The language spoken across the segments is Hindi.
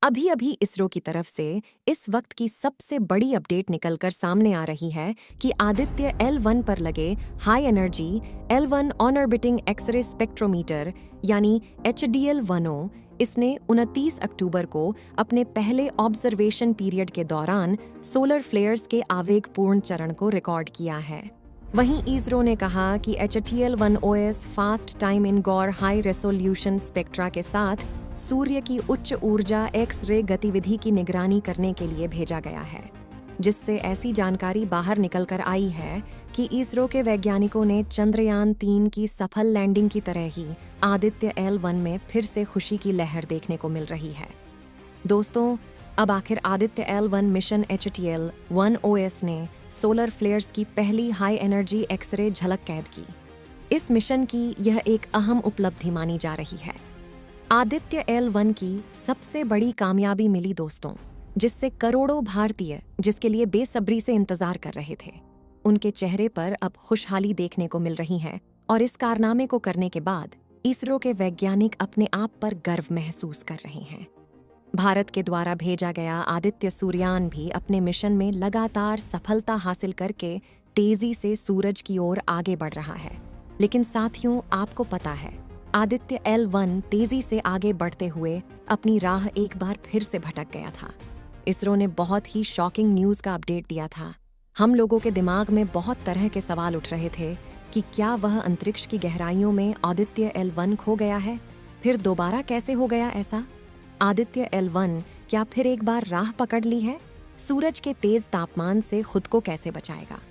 अभी अभी इसरो की तरफ से इस वक्त की सबसे बड़ी अपडेट निकलकर सामने आ रही है कि आदित्य L1 पर लगे high energy L1 on orbiting X ray spectrometer यानी HDL-10 इसने 29 अक्टूबर को अपने पहले ऑब्जर्वेशन पीरियड के दौरान सोलर फ्लेयर्स के आवेगपूर्ण चरण को रिकॉर्ड किया है। वहीं इसरो ने कहा कि HTL-10OS fast time in Gaur high resolution spectra के साथ सूर्य की उच्च ऊर्जा एक्स-रे गतिविधि की निगरानी करने के लिए भेजा गया है, जिससे ऐसी जानकारी बाहर निकलकर आई है कि इसरो के वैज्ञानिकों ने चंद्रयान-3 की सफल लैंडिंग की तरह ही आदित्य L1 में फिर से खुशी की लहर देखने को मिल रही है। दोस्तों, अब आखिर आदित्य L1 मिशन HTL-10OS ने सोलर फ्लेयर्स की पहली हाई एनर्जी एक्सरे झलक कैद की। इस मिशन की यह एक अहम उपलब्धि मानी जा रही है। आदित्य L1 की सबसे बड़ी कामयाबी मिली दोस्तों, जिससे करोड़ों भारतीय जिसके लिए बेसब्री से इंतजार कर रहे थे, उनके चेहरे पर अब खुशहाली देखने को मिल रही है। और इस कारनामे को करने के बाद इसरो के वैज्ञानिक अपने आप पर गर्व महसूस कर रहे हैं। भारत के द्वारा भेजा गया आदित्य सूर्ययान भी अपने मिशन में लगातार सफलता हासिल करके तेजी से सूरज की ओर आगे बढ़ रहा है। लेकिन साथियों, आपको पता है, आदित्य L1 तेजी से आगे बढ़ते हुए अपनी राह एक बार फिर से भटक गया था। इसरो ने बहुत ही शॉकिंग न्यूज़ का अपडेट दिया था। हम लोगों के दिमाग में बहुत तरह के सवाल उठ रहे थे कि क्या वह अंतरिक्ष की गहराइयों में आदित्य L1 खो गया है? फिर दोबारा कैसे हो गया ऐसा? आदित्य L1 क्या फिर एक बार राह पकड़ ली है? सूरज के तेज तापमान से खुद को कैसे बचाएगा?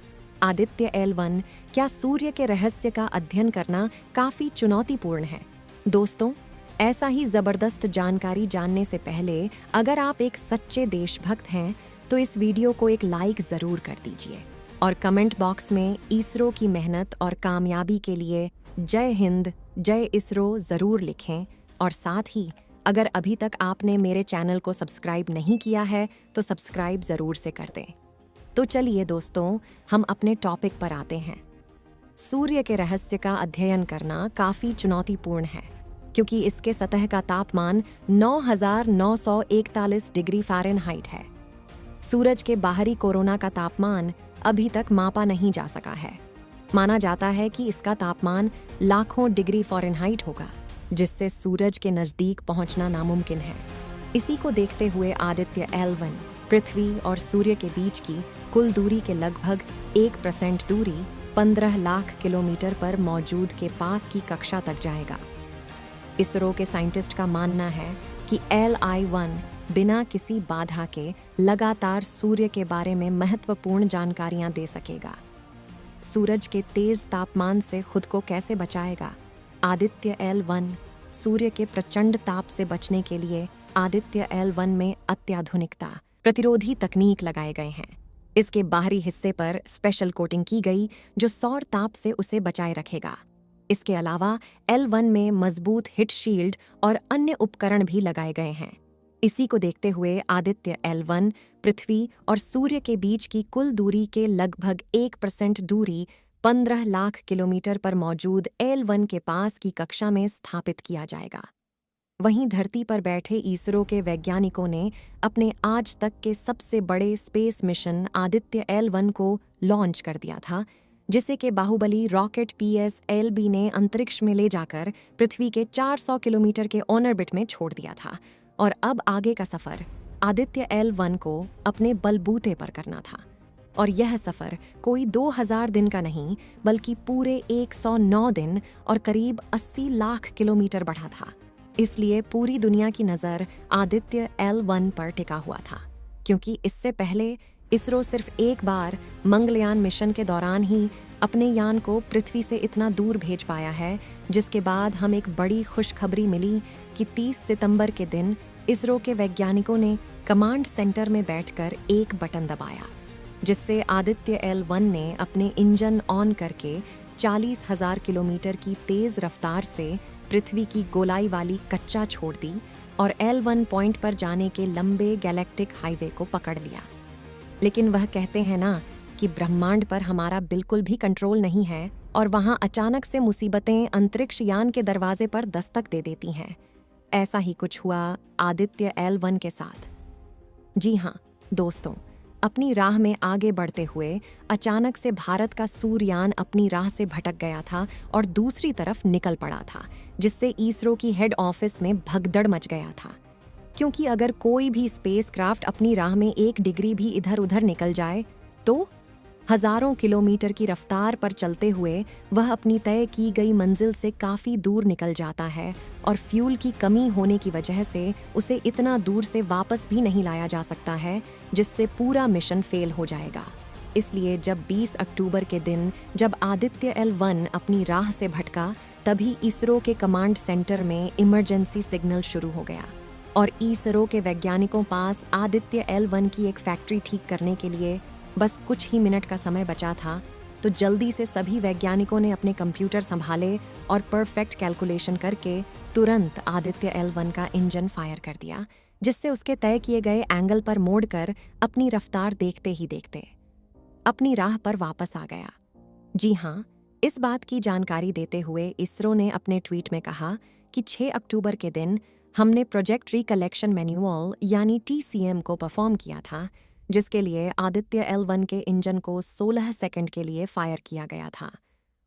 आदित्य L1 क्या सूर्य के रहस्य का अध्ययन करना काफी चुनौतीपूर्ण है? दोस्तों, ऐसा ही जबरदस्त जानकारी जानने से पहले अगर आप एक सच्चे देशभक्त हैं तो इस वीडियो को एक लाइक जरूर कर दीजिए और कमेंट बॉक्स में इसरो की मेहनत और कामयाबी के लिए जय हिंद, जय इसरो जरूर लिखें। और साथ ही अगर अभी तक आपने मेरे चैनल को सब्सक्राइब नहीं किया है तो सब्सक्राइब जरूर से कर दें। तो चलिए दोस्तों, हम अपने टॉपिक पर आते हैं। सूर्य के रहस्य का अध्ययन करना काफ़ी चुनौतीपूर्ण है, क्योंकि इसके सतह का तापमान 9,941 डिग्री फ़ारेनहाइट है। सूरज के बाहरी कोरोना का तापमान अभी तक मापा नहीं जा सका है। माना जाता है कि इसका तापमान लाखों डिग्री फ़ारेनहाइट होगा, जिससे सूरज के नज़दीक पहुंचना नामुमकिन है। इसी को देखते हुए आदित्य L1 पृथ्वी और सूर्य के बीच की कुल दूरी के लगभग 1% दूरी 15 लाख किलोमीटर पर मौजूद के पास की कक्षा तक जाएगा। इसरो के साइंटिस्ट का मानना है कि Li-1 बिना किसी बाधा के लगातार सूर्य के बारे में महत्वपूर्ण जानकारियां दे सकेगा। सूरज के तेज तापमान से खुद को कैसे बचाएगा? आदित्य L1 सूर्य के प्रचंड ताप से बचने के लिए आदित्य L1 में अत्याधुनिकता प्रतिरोधी तकनीक लगाए गए हैं। इसके बाहरी हिस्से पर स्पेशल कोटिंग की गई जो सौर ताप से उसे बचाए रखेगा। इसके अलावा L1 में मजबूत हिट शील्ड और अन्य उपकरण भी लगाए गए हैं। इसी को देखते हुए आदित्य L1 पृथ्वी और सूर्य के बीच की कुल दूरी के लगभग 1% दूरी 15 लाख किलोमीटर पर मौजूद L1 के पास की कक्षा में स्थापित किया जाएगा। वहीं धरती पर बैठे इसरो के वैज्ञानिकों ने अपने आज तक के सबसे बड़े स्पेस मिशन आदित्य L1 को लॉन्च कर दिया था, जिसे के बाहुबली रॉकेट PSLV ने अंतरिक्ष में ले जाकर पृथ्वी के 400 किलोमीटर के ऑर्बिट में छोड़ दिया था। और अब आगे का सफर आदित्य L1 को अपने बलबूते पर करना था। और यह सफर कोई 2000 दिन का नहीं, बल्कि पूरे 109 दिन और करीब 80 लाख किलोमीटर बढ़ा था। इसलिए पूरी दुनिया की नज़र आदित्य L1 पर टिका हुआ था, क्योंकि इससे पहले इसरो सिर्फ एक बार मंगलयान मिशन के दौरान ही अपने यान को पृथ्वी से इतना दूर भेज पाया है, जिसके बाद हम एक बड़ी खुशखबरी मिली कि 30 सितंबर के दिन इसरो के वैज्ञानिकों ने कमांड सेंटर में बैठकर एक बटन दबाया, जिससे आदित्य L1 ने अपने इंजन ऑन करके 40,000 किलोमीटर की तेज़ रफ्तार से पृथ्वी की गोलाई वाली कच्चा छोड़ दी और L1 पॉइंट पर जाने के लंबे गैलेक्टिक हाईवे को पकड़ लिया। लेकिन वह कहते हैं ना कि ब्रह्मांड पर हमारा बिल्कुल भी कंट्रोल नहीं है और वहाँ अचानक से मुसीबतें अंतरिक्ष यान के दरवाजे पर दस्तक दे देती हैं। ऐसा ही कुछ हुआ आदित्य L1 के साथ। जी हाँ दोस्तों, अपनी राह में आगे बढ़ते हुए अचानक से भारत का सूर्ययान अपनी राह से भटक गया था और दूसरी तरफ निकल पड़ा था, जिससे इसरो की हेड ऑफिस में भगदड़ मच गया था। क्योंकि अगर कोई भी स्पेसक्राफ्ट अपनी राह में 1 डिग्री भी इधर उधर निकल जाए तो हजारों किलोमीटर की रफ्तार पर चलते हुए वह अपनी तय की गई मंजिल से काफ़ी दूर निकल जाता है और फ्यूल की कमी होने की वजह से उसे इतना दूर से वापस भी नहीं लाया जा सकता है, जिससे पूरा मिशन फेल हो जाएगा। इसलिए जब 20 अक्टूबर के दिन जब आदित्य L1 अपनी राह से भटका, तभी इसरो के कमांड सेंटर में इमरजेंसी सिग्नल शुरू हो गया और इसरो के वैज्ञानिकों पास आदित्य L1 की एक फैक्ट्री ठीक करने के लिए बस कुछ ही मिनट का समय बचा था। तो जल्दी से सभी वैज्ञानिकों ने अपने कंप्यूटर संभाले और परफेक्ट कैलकुलेशन करके तुरंत आदित्य L1 का इंजन फायर कर दिया, जिससे उसके तय किए गए एंगल पर मोड़कर अपनी रफ्तार देखते ही देखते अपनी राह पर वापस आ गया। जी हाँ, इस बात की जानकारी देते हुए इसरो ने अपने ट्वीट में कहा कि 6 अक्टूबर के दिन हमने प्रोजेक्ट रिकलेक्शन मैन्युअल यानी TCM को परफॉर्म किया था, जिसके लिए आदित्य L1 के इंजन को 16 सेकंड के लिए फायर किया गया था।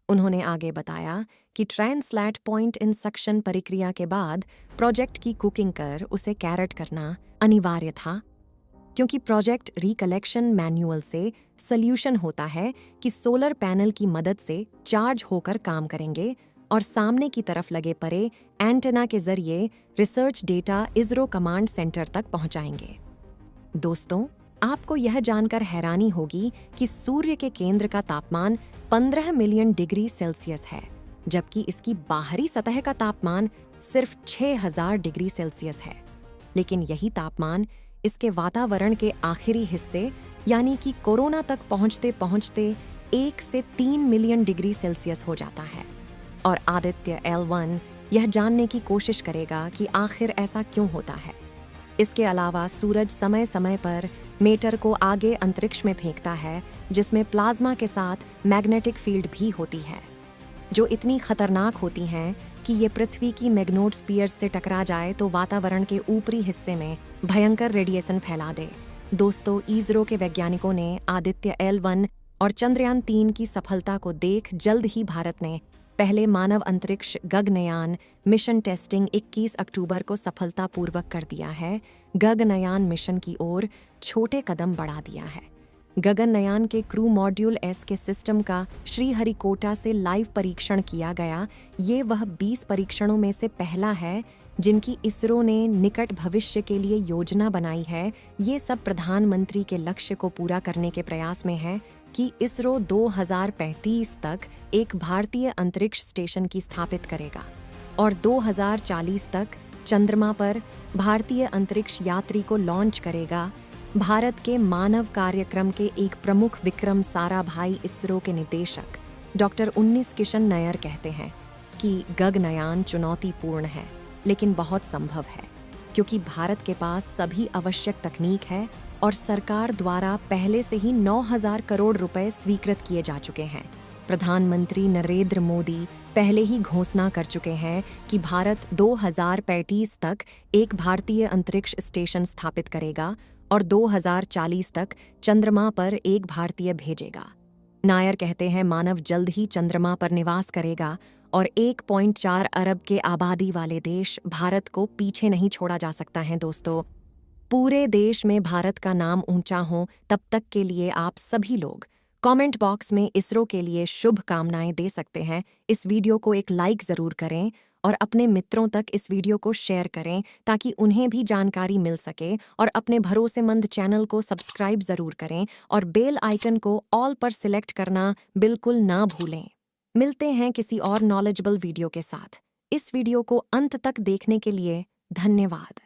उन्होंने आगे बताया कि ट्रांसलेट पॉइंट इन सक्शन प्रक्रिया के बाद प्रोजेक्ट की कुकिंग कर उसे कैरेट करना अनिवार्य था, क्योंकि प्रोजेक्ट रिकलेक्शन मैन्युअल से सॉल्यूशन होता है कि सोलर पैनल की मदद से चार्ज होकर काम करेंगे और सामने की तरफ लगे परे एंटेना के जरिए research data ISRO command centre तक पहुंचाएंगे। दोस्तों, आपको यह जानकर हैरानी होगी कि सूर्य के केंद्र का तापमान 15 मिलियन डिग्री सेल्सियस है, जबकि इसकी बाहरी सतह का तापमान सिर्फ 6000 डिग्री सेल्सियस है। लेकिन यही तापमान इसके वातावरण के आखिरी हिस्से यानी कि कोरोना तक पहुंचते पहुंचते 1 से 3 मिलियन डिग्री सेल्सियस हो जाता है। और आदित्य L1 यह जानने की कोशिश करेगा कि आखिर ऐसा क्यों होता है। इसके अलावा सूरज समय समय पर मेटर को आगे अंतरिक्ष में फेंकता है, जिसमें प्लाज्मा के साथ मैग्नेटिक फील्ड भी होती है, जो इतनी खतरनाक होती हैं कि ये पृथ्वी की मैग्नेटोस्फीयर से टकरा जाए तो वातावरण के ऊपरी हिस्से में भयंकर रेडिएशन फैला दे। दोस्तों, इसरो के वैज्ञानिकों ने आदित्य L1 और चंद्रयान 3 की सफलता को देख जल्द ही भारत ने पहले मानव अंतरिक्ष गगनयान मिशन टेस्टिंग 21 अक्टूबर को सफलतापूर्वक कर दिया है। गगनयान मिशन की ओर छोटे कदम बढ़ा दिया है। गगनयान के क्रू मॉड्यूल S के सिस्टम का श्रीहरिकोटा से लाइव परीक्षण किया गया। ये वह 20 परीक्षणों में से पहला है जिनकी इसरो ने निकट भविष्य के लिए योजना बनाई है। ये सब प्रधानमंत्री के लक्ष्य को पूरा करने के प्रयास में है कि इसरो 2035 तक एक भारतीय अंतरिक्ष स्टेशन की स्थापित करेगा और 2040 तक चंद्रमा पर भारतीय अंतरिक्ष यात्री को लॉन्च करेगा। भारत के मानव कार्यक्रम के एक प्रमुख विक्रम साराभाई इसरो के निदेशक डॉक्टर 19 किशन नायर कहते हैं कि गगनयान चुनौतीपूर्ण है, लेकिन बहुत संभव है, क्योंकि भारत के पास सभी आवश्यक तकनीक है और सरकार द्वारा पहले से ही 9,000 करोड़ रुपए स्वीकृत किए जा चुके हैं। प्रधानमंत्री नरेंद्र मोदी पहले ही घोषणा कर चुके हैं कि भारत 2035 तक एक भारतीय अंतरिक्ष स्टेशन स्थापित करेगा और 2040 तक चंद्रमा पर एक भारतीय भेजेगा। नायर कहते हैं मानव जल्द ही चंद्रमा पर निवास करेगा और 1.4 अरब के आबादी वाले देश भारत को पीछे नहीं छोड़ा जा सकता है। दोस्तों, पूरे देश में भारत का नाम ऊंचा हो, तब तक के लिए आप सभी लोग कमेंट बॉक्स में इसरो के लिए शुभ कामनाएं दे सकते हैं। इस वीडियो को एक लाइक ज़रूर करें और अपने मित्रों तक इस वीडियो को शेयर करें ताकि उन्हें भी जानकारी मिल सके, और अपने भरोसेमंद चैनल को सब्सक्राइब ज़रूर करें और बेल आइकन को ऑल पर सिलेक्ट करना बिल्कुल ना भूलें। मिलते हैं किसी और नॉलेजेबल वीडियो के साथ। इस वीडियो को अंत तक देखने के लिए धन्यवाद।